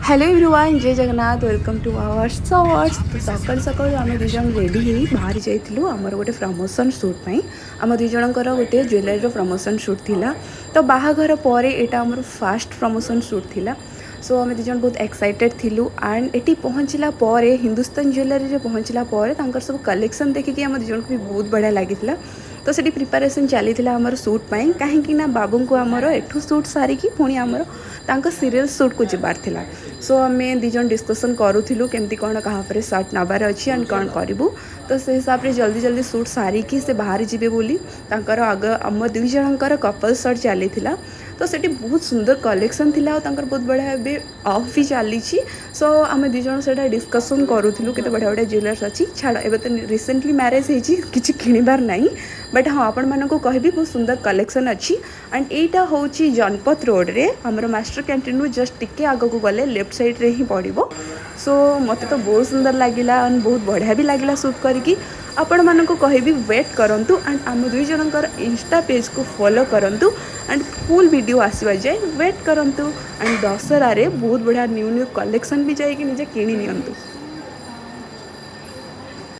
Hello everyone, जय Jagannath. Welcome to our shorts. तो सकाल सकाल आम दुज रेडी हो बाहरी जाइलु आमर गोटे प्रमोशन शूट पाई। आम दुज गोटे ज्वेलरी प्रमोशन शूट थिला। तो बाहाघर पर यहाँ आमर फास्ट प्रमोशन शूट थिला। सो आम दुज बहुत एक्साइटेड थिलु एंड एटी पहुँचला पर हिंदुस्तान ज्वेलरी पहुँचला पर सब कलेक्शन देखिए आम दुज को भी बहुत बढ़िया लगी। तो से प्रिपारेसन चली आमर सूट पाई कहीं बाबू को आमर एठू सूट सारिकी पुणी आमर सीरियल सूट को जबार थिला। सो आम दिज डिस्कसन करूँ केमती कौन क्या सर्ट नबार अच्छी एंड कौन करूँ। तो से हिसाब से जल्दी जल्दी सूट सारिकी से बाहर जी बोली आग आम दुई जनकर कपल सर्ट चली। तो से बहुत सुंदर कलेक्शन थिला और बहुत बढ़िया भी ऑफ भी चली। सो आम दुज से डिस्कसन करूँ के बढ़िया बढ़िया ज्वेलर्स अच्छी छाड़ एवं तो रिसेंटली मैरेज होती किसी किणवार ना बट हाँ आपण मानक कहि बहुत सुंदर कलेक्शन अच्छी। एंड यहाँ हूँ जनपथ रोड रे आमर मास्टर कैंटीन रु जस्ट टिके आग को गले लेफ्ट साइड रे ही पड़ो। सो मत तो बहुत सुंदर लगिला एंड बहुत बढ़िया भी लगिला शूट करके। आपण मानक कहि वेट करंतु एंड आम दुई जनकर इंस्टा पेज को फॉलो करंतु एंड फुल वीडियो आसवा जाए वेट करंतु। एंड दशहरा रे बहुत बढ़िया न्यू न्यू कलेक्शन भी जाइए निजे किणी नियंतु।